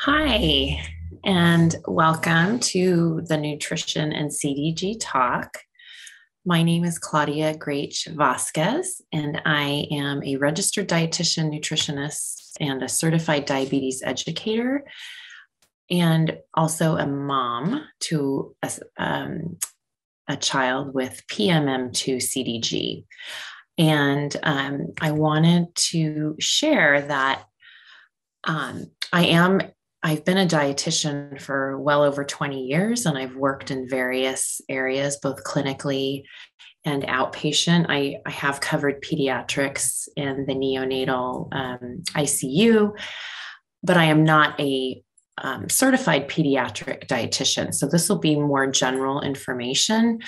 Hi, and welcome to the Nutrition and CDG Talk. My name is Claudia Graich Vasquez, and I am a registered dietitian, nutritionist, and a certified diabetes educator, and also a mom to a child with PMM2 CDG. And I wanted to share that I've been a dietitian for well over 20 years, and I've worked in various areas, both clinically and outpatient. I have covered pediatrics and the neonatal ICU, but I am not a certified pediatric dietitian. So this will be more general information,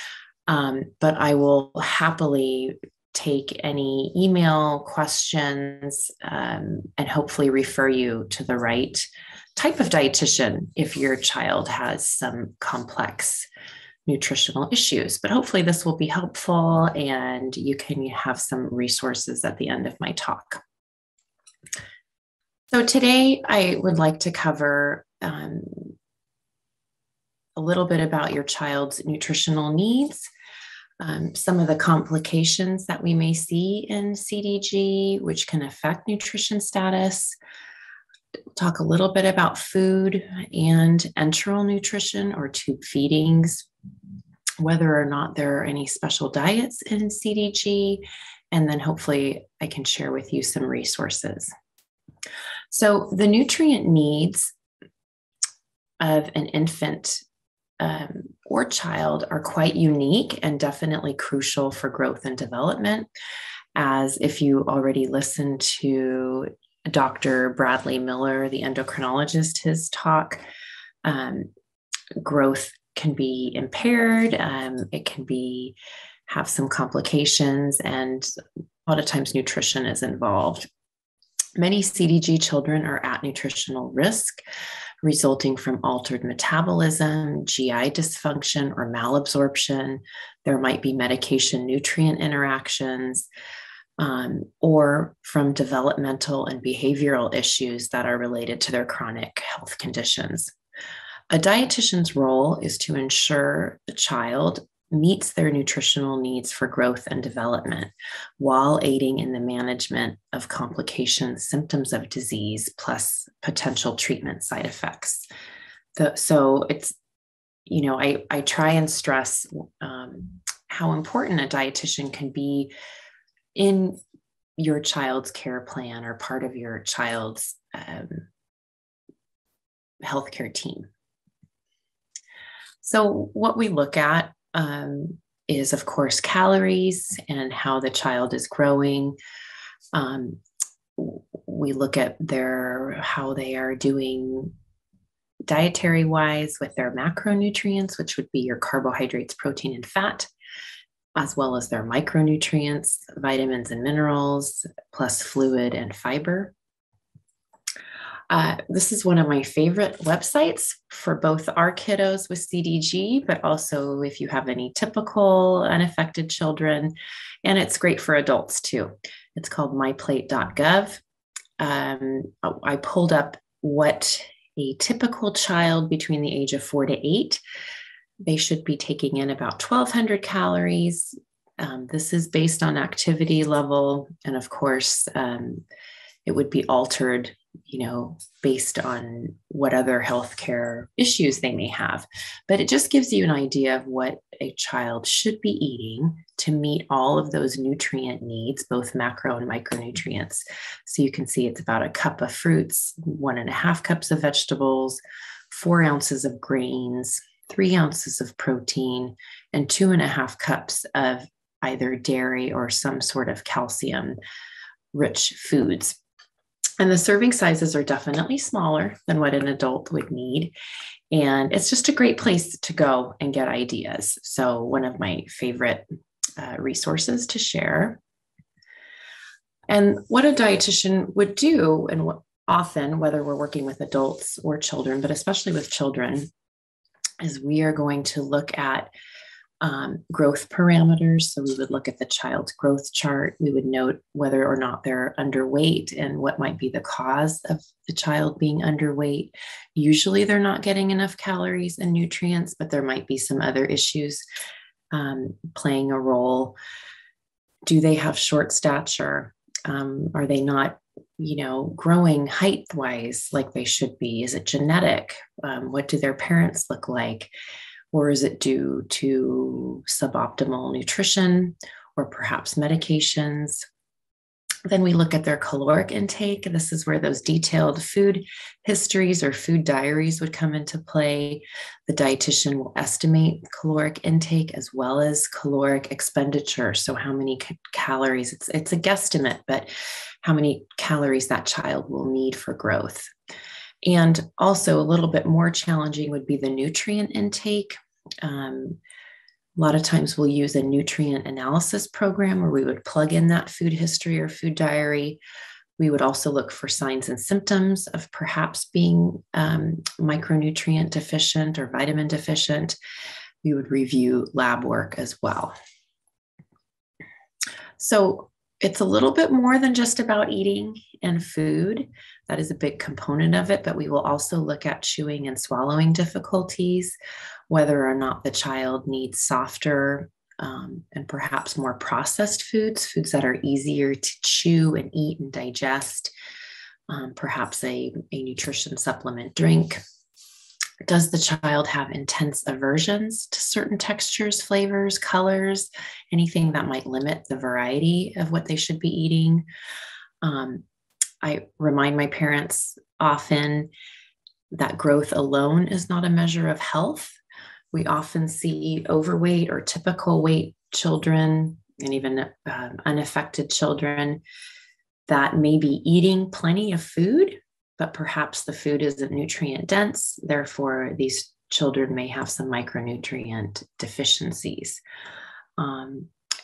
but I will happily take any email questions and hopefully refer you to the right type of dietitian if your child has some complex nutritional issues. But hopefully this will be helpful and you can have some resources at the end of my talk. So today I would like to cover a little bit about your child's nutritional needs, some of the complications that we may see in CDG, which can affect nutrition status. Talk a little bit about food and enteral nutrition or tube feedings, whether or not there are any special diets in CDG, and then hopefully I can share with you some resources. So the nutrient needs of an infant or child are quite unique and definitely crucial for growth and development. As if you already listened to Dr. Bradley Miller, the endocrinologist, his talk, growth can be impaired. It can have some complications, and a lot of times nutrition is involved. Many CDG children are at nutritional risk, resulting from altered metabolism, GI dysfunction, or malabsorption. There might be medication-nutrient interactions, or from developmental and behavioral issues that are related to their chronic health conditions. A dietitian's role is to ensure the child meets their nutritional needs for growth and development while aiding in the management of complications, symptoms of disease, plus potential treatment side effects. So it's, I try and stress how important a dietitian can be in your child's care plan or part of your child's healthcare team. So what we look at is, of course, calories and how the child is growing. We look at how they are doing dietary-wise with their macronutrients, which would be your carbohydrates, protein, and fat, as well as their micronutrients, vitamins and minerals, plus fluid and fiber. This is one of my favorite websites for both our kiddos with CDG, but also if you have any typical unaffected children, and it's great for adults too. It's called myplate.gov. I pulled up what a typical child between the age of 4 to 8, they should be taking in about 1,200 calories. This is based on activity level, and of course, it would be altered based on what other healthcare issues they may have. But it just gives you an idea of what a child should be eating to meet all of those nutrient needs, both macro and micronutrients. So you can see it's about a cup of fruits, 1.5 cups of vegetables, 4 ounces of grains, 3 ounces of protein, and 2.5 cups of either dairy or some sort of calcium-rich foods. And the serving sizes are definitely smaller than what an adult would need. And it's just a great place to go and get ideas. So one of my favorite resources to share. And what a dietitian would do, and often, whether we're working with adults or children, but especially with children, is we are going to look at Growth parameters. So we would look at the child's growth chart. We would note whether or not they're underweight and what might be the cause of the child being underweight. Usually they're not getting enough calories and nutrients, but there might be some other issues playing a role. Do they have short stature? Are they not, growing height-wise like they should be? Is it genetic? What do their parents look like? Or is it due to suboptimal nutrition or perhaps medications? Then we look at their caloric intake. This is where those detailed food histories or food diaries would come into play. The dietitian will estimate caloric intake as well as caloric expenditure. So how many calories, it's a guesstimate, but how many calories that child will need for growth. And also a little bit more challenging would be the nutrient intake. A lot of times we'll use a nutrient analysis program where we would plug in that food history or food diary. We would also look for signs and symptoms of perhaps being micronutrient deficient or vitamin deficient. We would review lab work as well. So it's a little bit more than just about eating and food. That is a big component of it, but we will also look at chewing and swallowing difficulties, whether or not the child needs softer and perhaps more processed foods that are easier to chew and eat and digest, perhaps a nutrition supplement drink. Does the child have intense aversions to certain textures, flavors, colors, anything that might limit the variety of what they should be eating? I remind my parents often that growth alone is not a measure of health. We often see overweight or typical weight children and even unaffected children that may be eating plenty of food, but perhaps the food isn't nutrient dense. Therefore, these children may have some micronutrient deficiencies.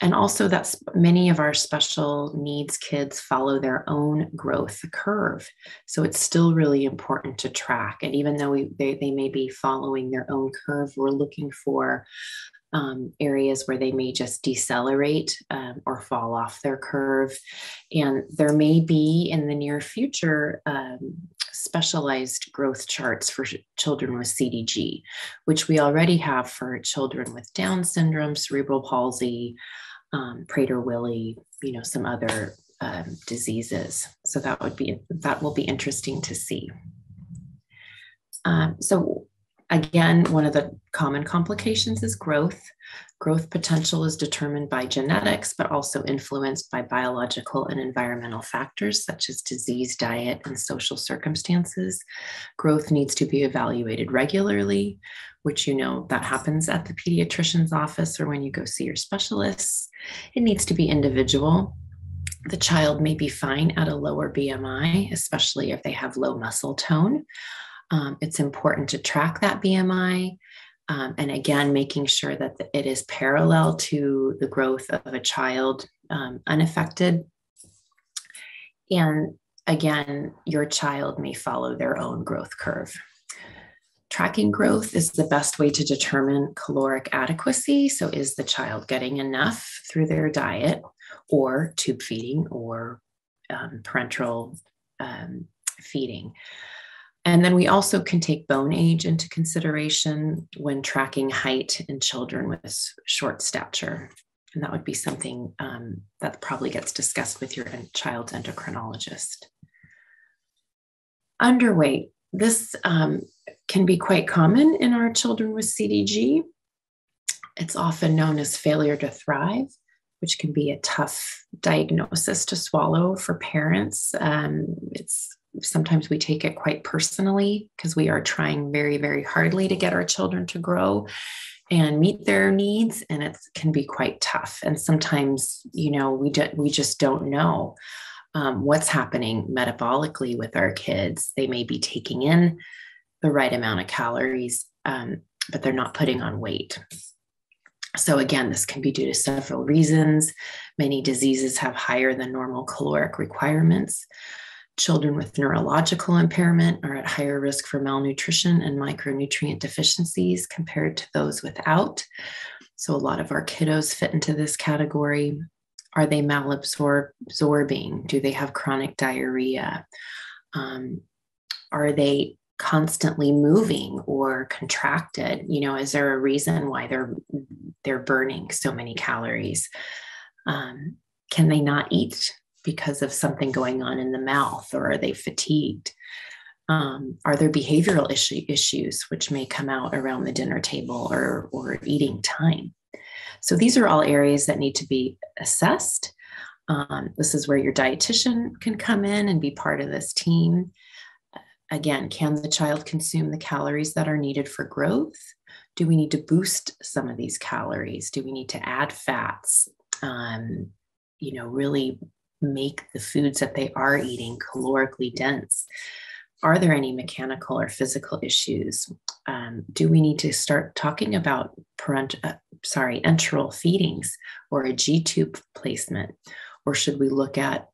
And also that many of our special needs kids follow their own growth curve. So it's still really important to track. And even though they may be following their own curve, we're looking for areas where they may just decelerate or fall off their curve. And there may be in the near future specialized growth charts for children with CDG, which we already have for children with Down syndrome, cerebral palsy, Prader-Willi, some other diseases. So that will be interesting to see. So again, one of the common complications is growth. Growth potential is determined by genetics, but also influenced by biological and environmental factors such as disease, diet, and social circumstances. Growth needs to be evaluated regularly, which that happens at the pediatrician's office or when you go see your specialists. It needs to be individual. The child may be fine at a lower BMI, especially if they have low muscle tone. It's important to track that BMI. And again, making sure that it is parallel to the growth of a child unaffected. And again, your child may follow their own growth curve. Tracking growth is the best way to determine caloric adequacy. So is the child getting enough through their diet or tube feeding or parenteral feeding? And then we also can take bone age into consideration when tracking height in children with short stature. And that would be something that probably gets discussed with your child's endocrinologist. Underweight. This can be quite common in our children with CDG. It's often known as failure to thrive, which can be a tough diagnosis to swallow for parents. Sometimes we take it quite personally because we are trying very, very hardly to get our children to grow and meet their needs, and it can be quite tough. And sometimes, we just don't know what's happening metabolically with our kids. They may be taking in the right amount of calories, but they're not putting on weight. So again, this can be due to several reasons. Many diseases have higher than normal caloric requirements. Children with neurological impairment are at higher risk for malnutrition and micronutrient deficiencies compared to those without. So a lot of our kiddos fit into this category. Are they malabsorbing? Do they have chronic diarrhea? Are they constantly moving or contracted? Is there a reason why they're burning so many calories? Can they not eat because of something going on in the mouth, or are they fatigued? Are there behavioral issues which may come out around the dinner table or eating time? So these are all areas that need to be assessed. This is where your dietitian can come in and be part of this team. Again, can the child consume the calories that are needed for growth? Do we need to boost some of these calories? Do we need to add fats? Really make the foods that they are eating calorically dense. Are there any mechanical or physical issues? Do we need to start talking about enteral feedings or a G-tube placement? Or should we look at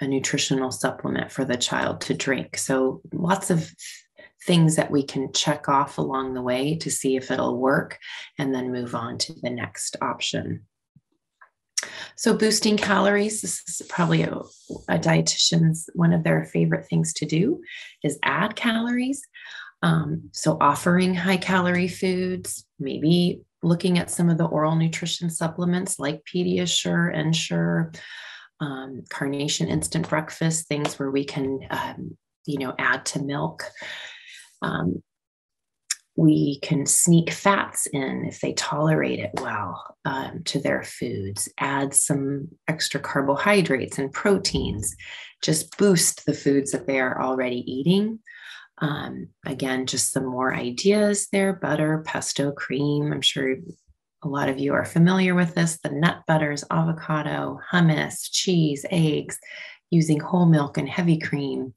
a nutritional supplement for the child to drink? So lots of things that we can check off along the way to see if it'll work, and then move on to the next option. So boosting calories, this is probably a dietitian's, one of their favorite things to do is add calories. So offering high calorie foods, maybe looking at some of the oral nutrition supplements like Pediasure, Ensure, Carnation Instant Breakfast, things where we can, add to milk. We can sneak fats in if they tolerate it well to their foods, add some extra carbohydrates and proteins, just boost the foods that they are already eating. Again, just some more ideas there: butter, pesto, cream. I'm sure a lot of you are familiar with this: the nut butters, avocado, hummus, cheese, eggs, using whole milk and heavy cream.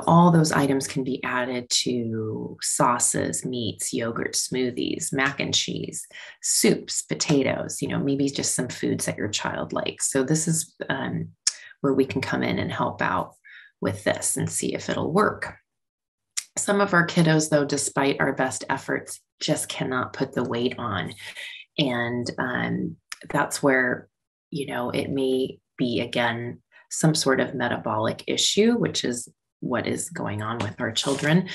All those items can be added to sauces, meats, yogurt, smoothies, mac and cheese, soups, potatoes, maybe just some foods that your child likes. So this is where we can come in and help out with this and see if it'll work. Some of our kiddos, though, despite our best efforts, just cannot put the weight on. And that's where, it may be, again, some sort of metabolic issue, which is what is going on with our children,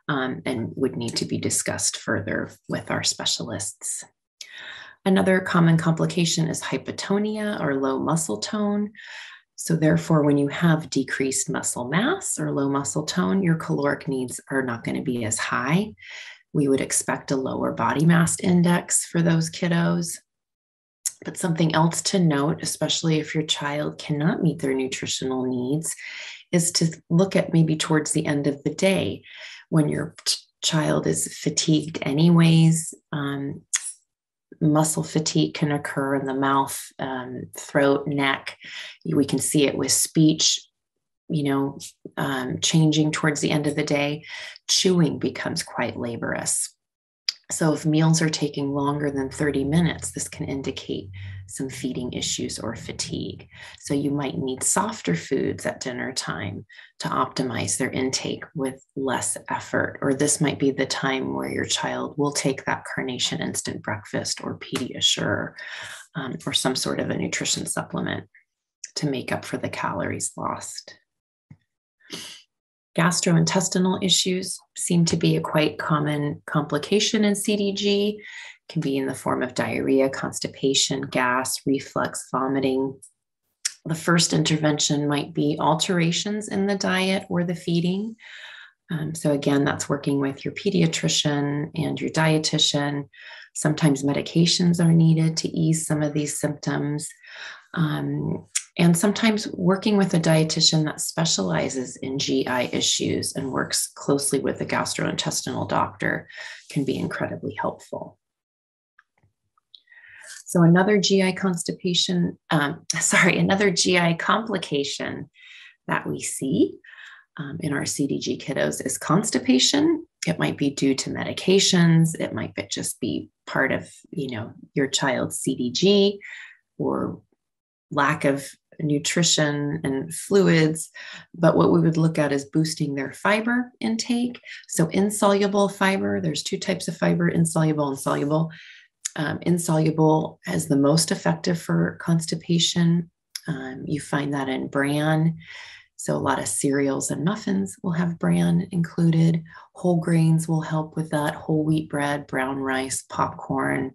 and would need to be discussed further with our specialists. Another common complication is hypotonia or low muscle tone. So therefore, when you have decreased muscle mass or low muscle tone, your caloric needs are not going to be as high. We would expect a lower body mass index for those kiddos. But something else to note, especially if your child cannot meet their nutritional needs, is to look at maybe towards the end of the day when your child is fatigued anyways. Muscle fatigue can occur in the mouth, throat, neck. We can see it with speech, changing towards the end of the day. Chewing becomes quite laborious. So if meals are taking longer than 30 minutes, this can indicate some feeding issues or fatigue. So you might need softer foods at dinner time to optimize their intake with less effort. Or this might be the time where your child will take that Carnation Instant Breakfast or Pediasure or some sort of a nutrition supplement to make up for the calories lost. Gastrointestinal issues seem to be a quite common complication in CDG. It can be in the form of diarrhea, constipation, gas, reflux, vomiting. The first intervention might be alterations in the diet or the feeding. So again, that's working with your pediatrician and your dietitian. Sometimes medications are needed to ease some of these symptoms. And sometimes working with a dietitian that specializes in GI issues and works closely with a gastrointestinal doctor can be incredibly helpful. So another GI complication that we see in our CDG kiddos is constipation. It might be due to medications. It might just be part of, your child's CDG or lack of nutrition and fluids. But what we would look at is boosting their fiber intake. So insoluble fiber, there's two types of fiber, insoluble and soluble. Insoluble is the most effective for constipation. You find that in bran. So a lot of cereals and muffins will have bran included. Whole grains will help with that. Whole wheat bread, brown rice, popcorn.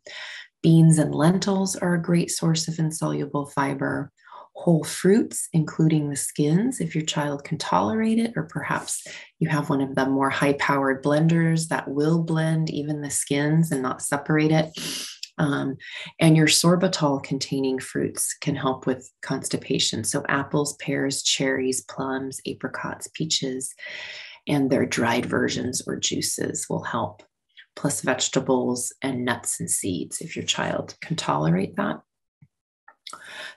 Beans and lentils are a great source of insoluble fiber. Whole fruits, including the skins, if your child can tolerate it, or perhaps you have one of the more high-powered blenders that will blend even the skins and not separate it. And your sorbitol-containing fruits can help with constipation. So apples, pears, cherries, plums, apricots, peaches, and their dried versions or juices will help. Plus vegetables and nuts and seeds if your child can tolerate that.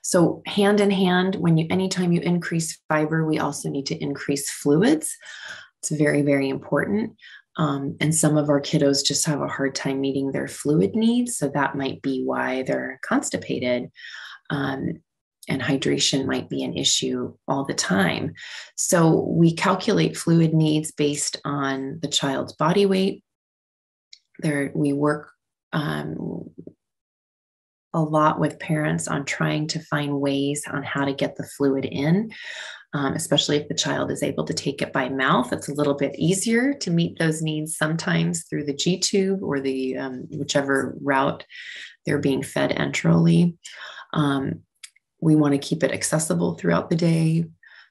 So hand in hand, anytime you increase fiber, we also need to increase fluids. It's very, very important. And some of our kiddos just have a hard time meeting their fluid needs. So that might be why they're constipated. And hydration might be an issue all the time. So we calculate fluid needs based on the child's body weight. We work a lot with parents on trying to find ways on how to get the fluid in, especially if the child is able to take it by mouth. It's a little bit easier to meet those needs sometimes through the G-tube or the whichever route they're being fed enterally. We want to keep it accessible throughout the day.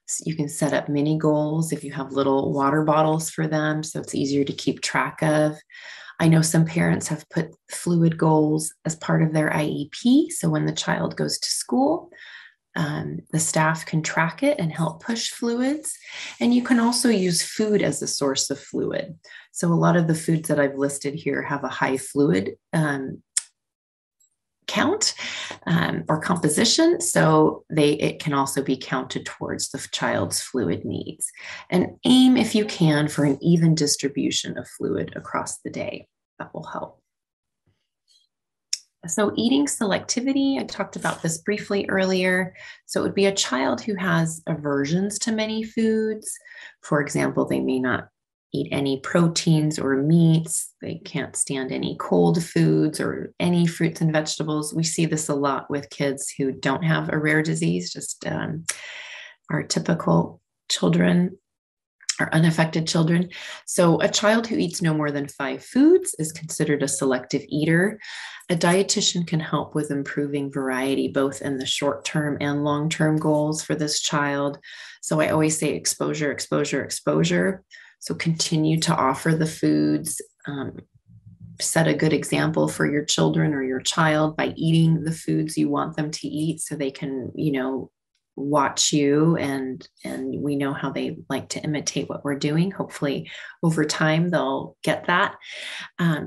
So you can set up mini goals if you have little water bottles for them, so it's easier to keep track of. I know some parents have put fluid goals as part of their IEP. So when the child goes to school, the staff can track it and help push fluids. And you can also use food as a source of fluid. So a lot of the foods that I've listed here have a high fluid count or composition. So it can also be counted towards the child's fluid needs. And aim, if you can, for an even distribution of fluid across the day. That will help. So eating selectivity, I talked about this briefly earlier. So it would be a child who has aversions to many foods. For example, they may not eat any proteins or meats. They can't stand any cold foods or any fruits and vegetables. We see this a lot with kids who don't have a rare disease, just our typical children, our unaffected children. So a child who eats no more than 5 foods is considered a selective eater. A dietitian can help with improving variety, both in the short-term and long-term goals for this child. So I always say exposure, exposure, exposure. So continue to offer the foods, set a good example for your children or your child by eating the foods you want them to eat so they can, watch you, and we know how they like to imitate what we're doing. Hopefully over time they'll get that.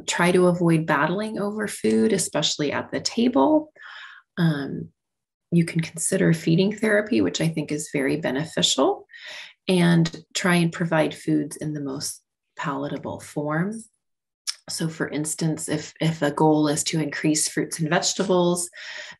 Try to avoid battling over food, especially at the table. You can consider feeding therapy, which I think is very beneficial, and try and provide foods in the most palatable form. So for instance, if a goal is to increase fruits and vegetables,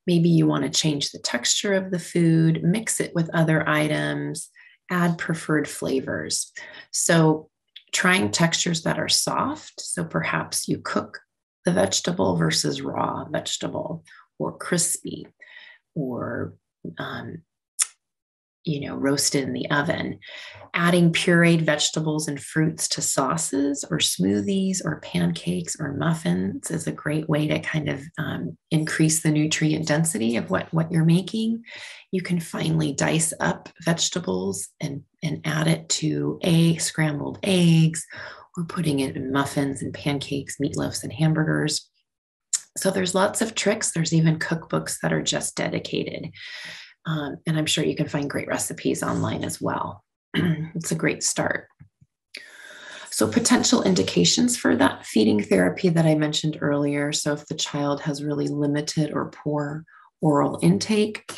maybe you want to change the texture of the food, mix it with other items, add preferred flavors. So trying textures that are soft. So perhaps you cook the vegetable versus raw vegetable, or crispy, or roasted in the oven. Adding pureed vegetables and fruits to sauces or smoothies or pancakes or muffins is a great way to kind of increase the nutrient density of what you're making. You can finely dice up vegetables and add it to scrambled eggs, or putting it in muffins and pancakes, meatloafs and hamburgers. So there's lots of tricks. There's even cookbooks that are just dedicated. And I'm sure you can find great recipes online as well. It's a great start. So potential indications for that feeding therapy that I mentioned earlier. So if the child has really limited or poor oral intake,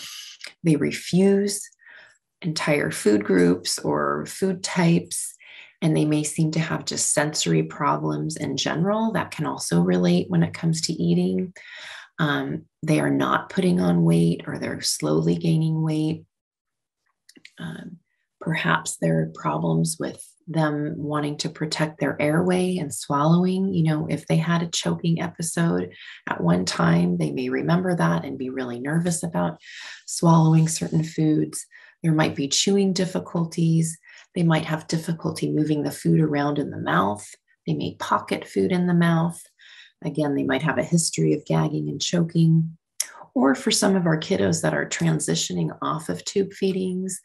they refuse entire food groups or food types, and they may seem to have just sensory problems in general, that can also relate when it comes to eating. They are not putting on weight, or they're slowly gaining weight. Perhaps there are problems with them wanting to protect their airway and swallowing. You know, if they had a choking episode at one time, they may remember that and be really nervous about swallowing certain foods. There might be chewing difficulties. They might have difficulty moving the food around in the mouth. They may pocket food in the mouth. Again, they might have a history of gagging and choking. Or for some of our kiddos that are transitioning off of tube feedings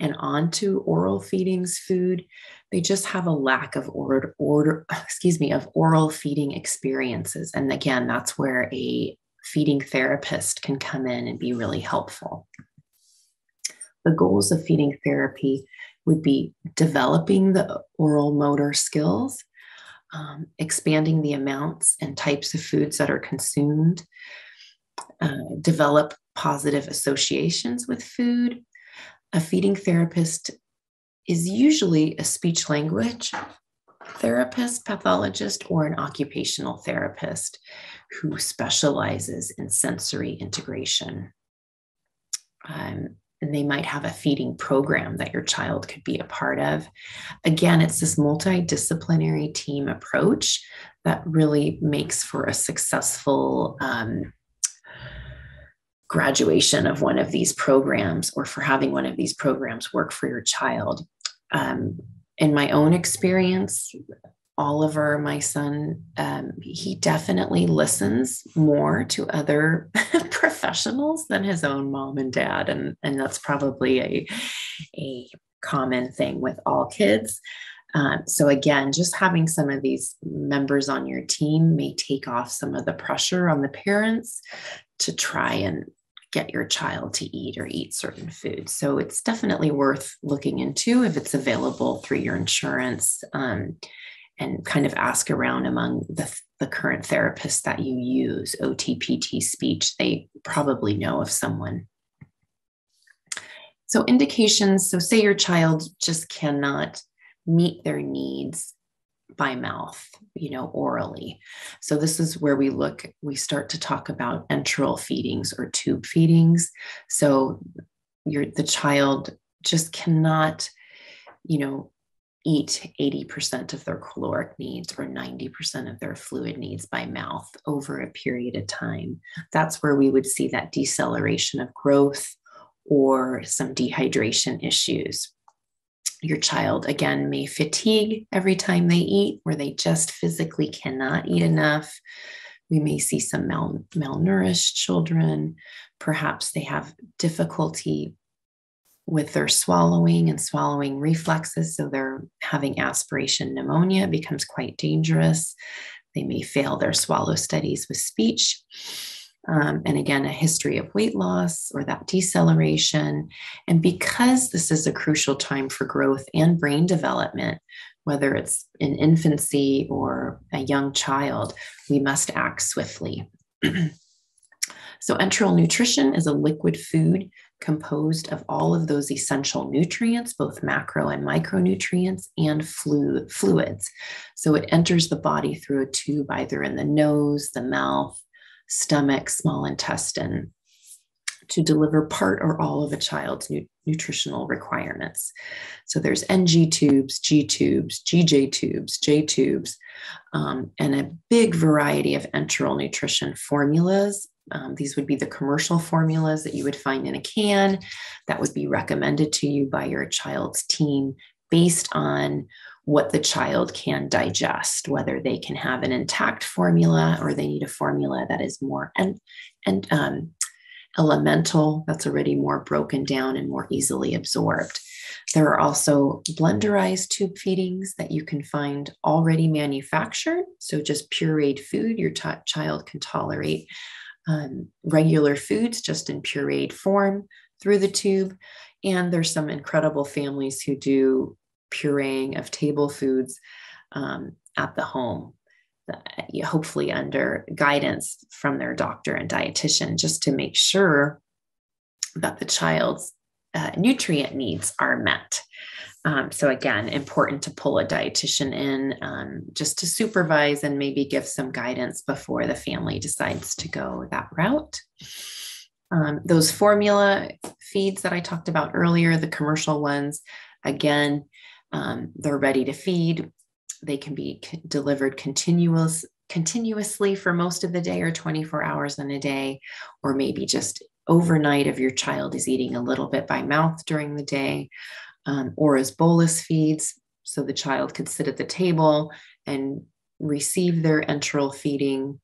and onto oral feedings food, they just have a lack of of oral feeding experiences. And again, that's where a feeding therapist can come in and be really helpful. The goals of feeding therapy would be developing the oral motor skills, expanding the amounts and types of foods that are consumed, develop positive associations with food. A feeding therapist is usually a speech language therapist, pathologist, or an occupational therapist who specializes in sensory integration. And they might have a feeding program that your child could be a part of. Again, it's this multidisciplinary team approach that really makes for a successful graduation of one of these programs, or for having one of these programs work for your child. In my own experience, Oliver, my son, he definitely listens more to other professionals than his own mom and dad. And that's probably a common thing with all kids. So again, just having some of these members on your team may take off some of the pressure on the parents to try and get your child to eat or eat certain foods. So it's definitely worth looking into if it's available through your insurance, and kind of ask around among the current therapists that you use, OT, PT, speech. They probably know of someone. So indications, so say your child just cannot meet their needs by mouth, orally. So this is where we start to talk about enteral feedings or tube feedings. So the child just cannot, eat 80% of their caloric needs or 90% of their fluid needs by mouth over a period of time. That's where we would see that deceleration of growth or some dehydration issues. Your child, again, may fatigue every time they eat, where they just physically cannot eat enough. We may see some malnourished children. Perhaps they have difficulty with their swallowing and swallowing reflexes. So they're having aspiration pneumonia. It becomes quite dangerous. They may fail their swallow studies with speech. And again, a history of weight loss or that deceleration. And because this is a crucial time for growth and brain development, whether it's in infancy or a young child, we must act swiftly. So enteral nutrition is a liquid food composed of all of those essential nutrients, both macro and micronutrients, and fluids. So it enters the body through a tube, either in the nose, the mouth, stomach, small intestine, to deliver part or all of a child's nutritional requirements. So there's NG tubes, G tubes, GJ tubes, J tubes, and a big variety of enteral nutrition formulas. These would be the commercial formulas that you would find in a can that would be recommended to you by your child's team based on what the child can digest, whether they can have an intact formula or they need a formula that is more elemental, that's already more broken down and more easily absorbed. There are also blenderized tube feedings that you can find already manufactured. So just pureed food your child can tolerate. Regular foods just in pureed form through the tube. And there's some incredible families who do pureeing of table foods at the home, hopefully under guidance from their doctor and dietitian, just to make sure that the child's nutrient needs are met. So again, important to pull a dietitian in just to supervise and maybe give some guidance before the family decides to go that route. Those formula feeds that I talked about earlier, the commercial ones, Again, they're ready to feed. They can be delivered continuously for most of the day, or 24 hours in a day, or maybe just overnight if your child is eating a little bit by mouth during the day, or as bolus feeds. So the child could sit at the table and receive their enteral feeding,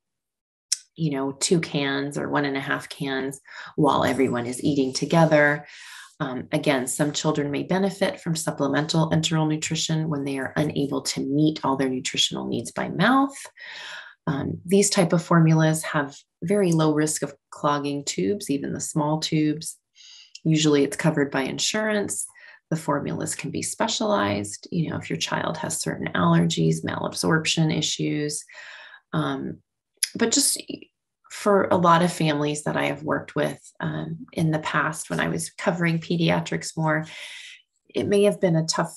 2 cans or 1.5 cans while everyone is eating together. Again, some children may benefit from supplemental enteral nutrition when they are unable to meet all their nutritional needs by mouth. These type of formulas have very low risk of clogging tubes, even the small tubes. Usually it's covered by insurance. The formulas can be specialized, if your child has certain allergies, malabsorption issues. But just for a lot of families that I have worked with in the past, when I was covering pediatrics more, it may have been a tough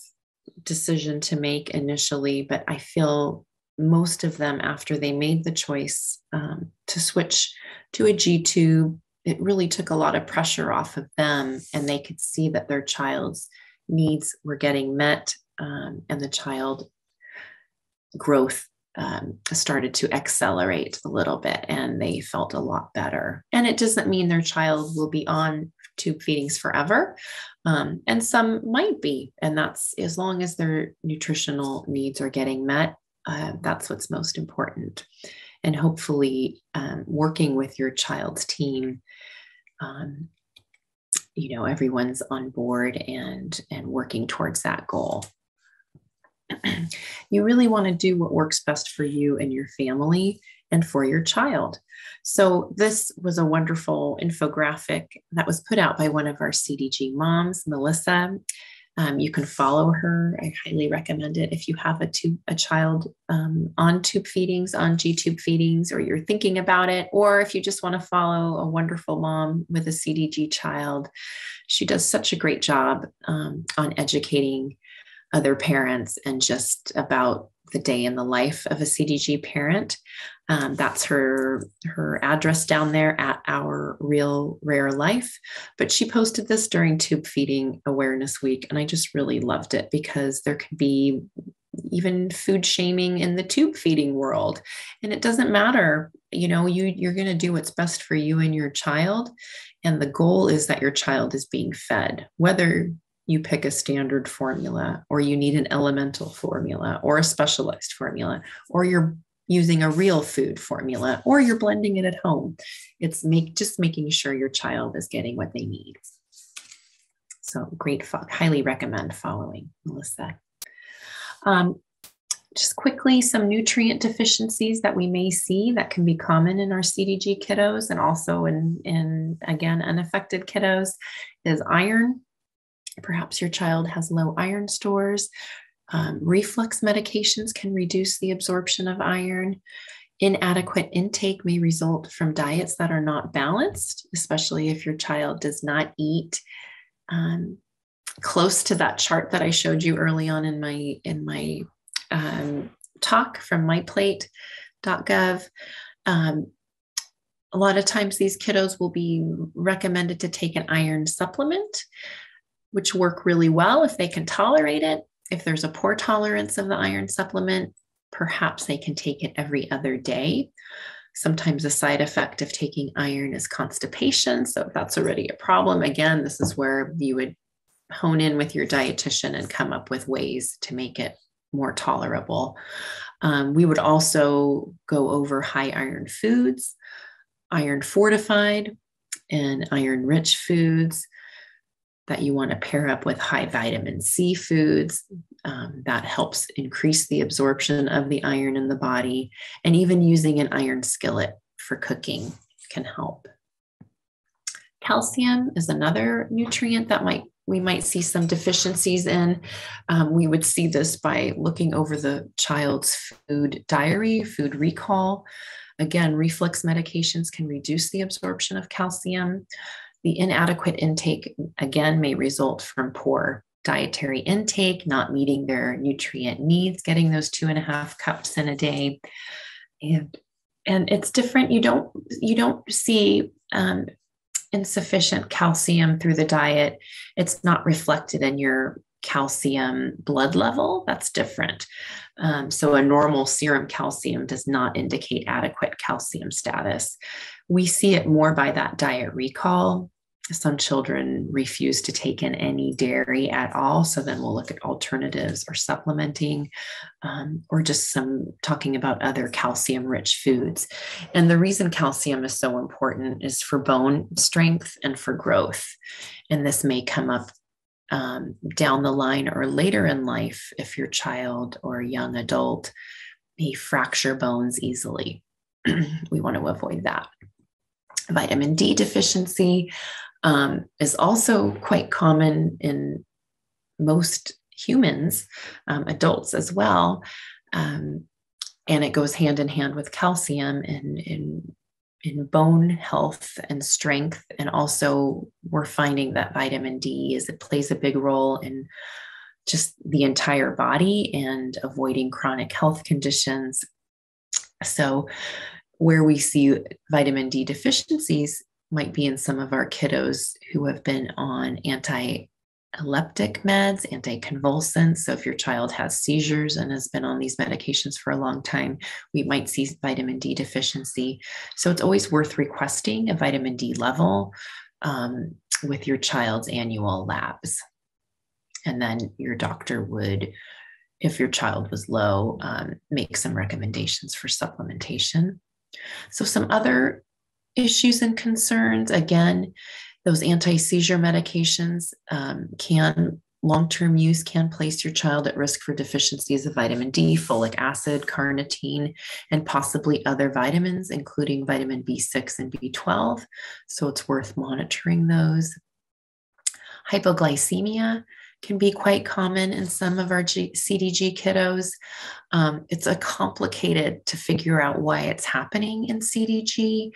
decision to make initially, but I feel most of them, after they made the choice to switch to a G tube, it really took a lot of pressure off of them, and they could see that their child's needs were getting met, and the child growth started to accelerate a little bit, and they felt a lot better. And it doesn't mean their child will be on tube feedings forever. And some might be, and that's as long as their nutritional needs are getting met. That's what's most important. And hopefully working with your child's team, everyone's on board and working towards that goal. You really want to do what works best for you and your family and for your child. So this was a wonderful infographic that was put out by one of our CDG moms, Melissa. You can follow her. I highly recommend it if you have a child on tube feedings, on G-tube feedings, or you're thinking about it, or if you just want to follow a wonderful mom with a CDG child. She does such a great job on educating other parents and just about the day in the life of a CDG parent. That's her address down there at Our Real Rare Life. But she posted this during Tube Feeding Awareness Week, and I just really loved it because there could be even food shaming in the tube feeding world. And it doesn't matter, you're going to do what's best for you and your child. And the goal is that your child is being fed, whether you pick a standard formula, or you need an elemental formula, or a specialized formula, or you're using a real food formula, or you're blending it at home. It's just making sure your child is getting what they need. So great, highly recommend following Melissa. Just quickly, some nutrient deficiencies that we may see that can be common in our CDG kiddos and also in again, unaffected kiddos is iron. Perhaps your child has low iron stores. Reflux medications can reduce the absorption of iron. Inadequate intake may result from diets that are not balanced, especially if your child does not eat close to that chart that I showed you early on in my talk from myplate.gov. A lot of times these kiddos will be recommended to take an iron supplement, which work really well if they can tolerate it. If there's a poor tolerance of the iron supplement, perhaps they can take it every other day. Sometimes a side effect of taking iron is constipation. So if that's already a problem, again, this is where you would hone in with your dietitian and come up with ways to make it more tolerable. We would also go over high iron foods, iron fortified and iron rich foods that you want to pair up with high vitamin C foods. That helps increase the absorption of the iron in the body. And even using an iron skillet for cooking can help. Calcium is another nutrient that we might see some deficiencies in. We would see this by looking over the child's food diary, food recall. Again, reflux medications can reduce the absorption of calcium. The inadequate intake, again, may result from poor dietary intake, not meeting their nutrient needs, getting those 2.5 cups in a day. And it's different. You don't see insufficient calcium through the diet. It's not reflected in your calcium blood level, that's different. So a normal serum calcium does not indicate adequate calcium status. We see it more by that diet recall. Some children refuse to take in any dairy at all. So then we'll look at alternatives or supplementing, or just some talking about other calcium rich foods. And the reason calcium is so important is for bone strength and for growth. And this may come up down the line or later in life if your child or young adult may fracture bones easily. We want to avoid that. Vitamin D deficiency is also quite common in most humans, adults as well. And it goes hand in hand with calcium in bone health and strength. And also we're finding that vitamin D it plays a big role in just the entire body and avoiding chronic health conditions. So where we see vitamin D deficiencies might be in some of our kiddos who have been on anti-epileptic meds, anticonvulsants. So if your child has seizures and has been on these medications for a long time, we might see vitamin D deficiency. So it's always worth requesting a vitamin D level with your child's annual labs. And then your doctor would, if your child was low, make some recommendations for supplementation. So some other issues and concerns, again, those anti-seizure medications long-term use can place your child at risk for deficiencies of vitamin D, folic acid, carnitine, and possibly other vitamins, including vitamin B6 and B12. So it's worth monitoring those. Hypoglycemia can be quite common in some of our CDG kiddos. It's complicated to figure out why it's happening in CDG.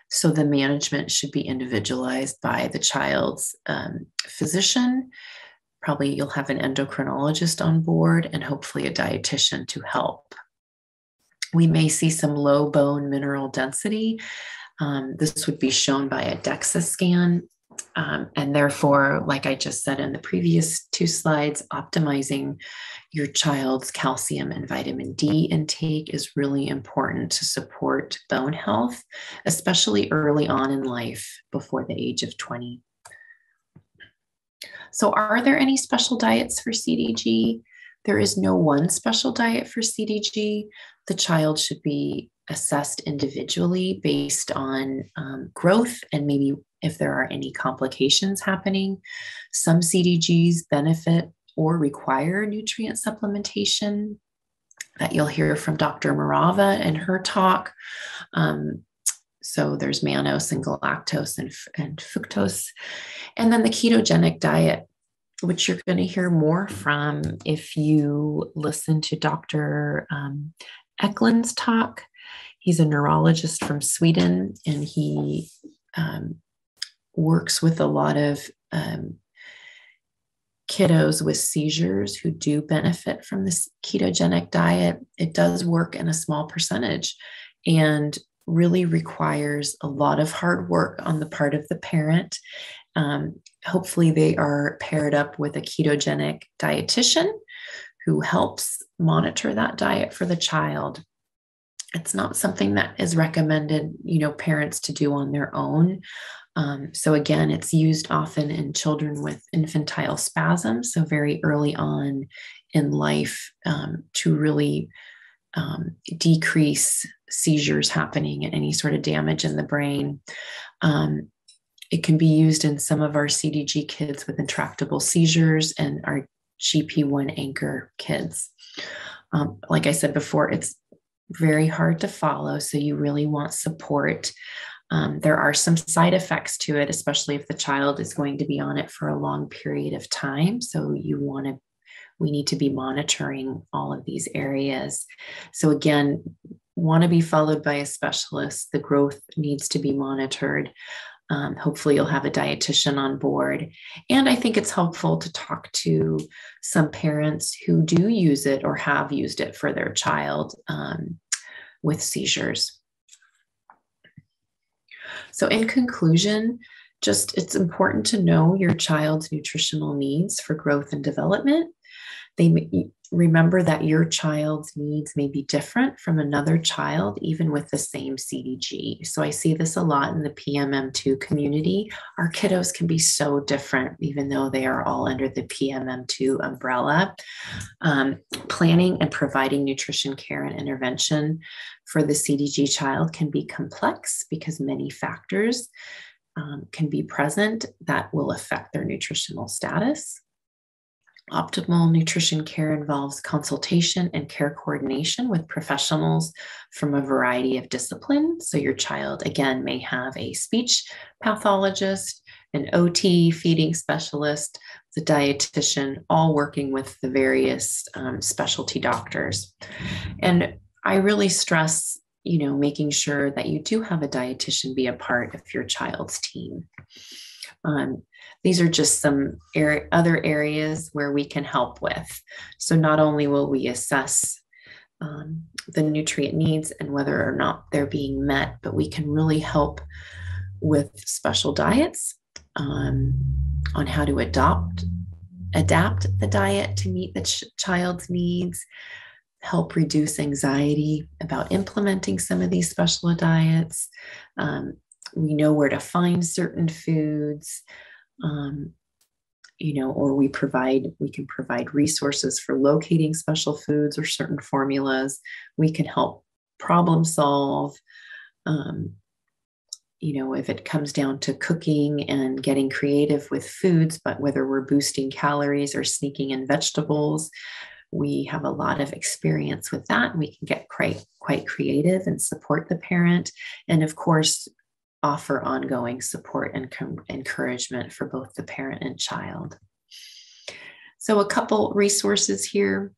So the management should be individualized by the child's physician. Probably you'll have an endocrinologist on board and hopefully a dietitian to help. We may see some low bone mineral density. This would be shown by a DEXA scan. And therefore, like I just said in the previous two slides, optimizing your child's calcium and vitamin D intake is really important to support bone health, especially early on in life before the age of 20. So are there any special diets for CDG? There is no one special diet for CDG. The child should be assessed individually based on growth and maybe if there are any complications happening. Some CDGs benefit or require nutrient supplementation that you'll hear from Dr. Morava in her talk. So there's mannose and galactose and fructose. And then the ketogenic diet, which you're going to hear more from if you listen to Dr. Eklund's talk. He's a neurologist from Sweden, and he works with a lot of kiddos with seizures who do benefit from this ketogenic diet. It does work in a small percentage and really requires a lot of hard work on the part of the parent. Hopefully they are paired up with a ketogenic dietitian who helps monitor that diet for the child. It's not something that is recommended, parents to do on their own. So again, it's used often in children with infantile spasms, so very early on in life, to really decrease seizures happening and any sort of damage in the brain. It can be used in some of our CDG kids with intractable seizures and our GP1 anchor kids. Like I said before, it's very hard to follow, so you really want support. There are some side effects to it, especially if the child is going to be on it for a long period of time. So we need to be monitoring all of these areas. So again, want to be followed by a specialist. The growth needs to be monitored. Hopefully you'll have a dietitian on board. And I think it's helpful to talk to some parents who do use it or have used it for their child with seizures. So in conclusion, Just it's important to know your child's nutritional needs for growth and development. Remember that your child's needs may be different from another child, even with the same CDG. So I see this a lot in the PMM2 community. Our kiddos can be so different, even though they are all under the PMM2 umbrella. Planning and providing nutrition care and intervention for the CDG child can be complex because many factors can be present that will affect their nutritional status. Optimal nutrition care involves consultation and care coordination with professionals from a variety of disciplines. So your child, again, may have a speech pathologist, an OT, feeding specialist, the dietitian, all working with the various specialty doctors. And I really stress, making sure that you do have a dietitian be a part of your child's team. These are just some other areas where we can help with. So not only will we assess the nutrient needs and whether or not they're being met, but we can really help with special diets on how to adapt the diet to meet the child's needs, help reduce anxiety about implementing some of these special diets. We know where to find certain foods, or we can provide resources for locating special foods or certain formulas. We can help problem solve. If it comes down to cooking and getting creative with foods, but whether we're boosting calories or sneaking in vegetables, we have a lot of experience with that. We can get quite creative and support the parent. And of course, offer ongoing support and encouragement for both the parent and child. So a couple resources here.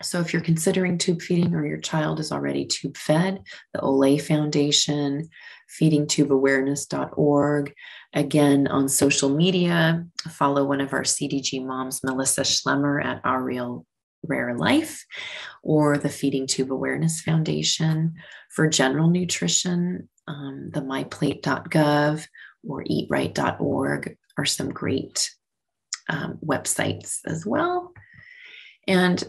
So if you're considering tube feeding or your child is already tube fed, the Olay Foundation, feedingtubeawareness.org. Again, on social media, follow one of our CDG moms, Melissa Schlemmer at Our Real Rare Life, or the Feeding Tube Awareness Foundation. For general nutrition, the myplate.gov or eatright.org are some great websites as well. And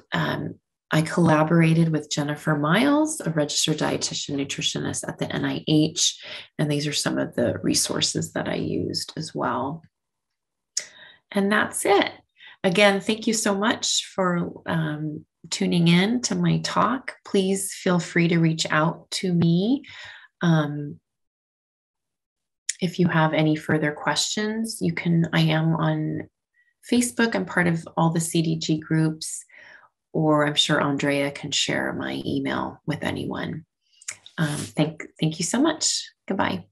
I collaborated with Jennifer Miles, a registered dietitian nutritionist at the NIH, and these are some of the resources that I used as well. And that's it. Again, thank you so much for tuning in to my talk. Please feel free to reach out to me if you have any further questions. I am on Facebook. I'm part of all the CDG groups, or I'm sure Andrea can share my email with anyone. Thank you so much. Goodbye.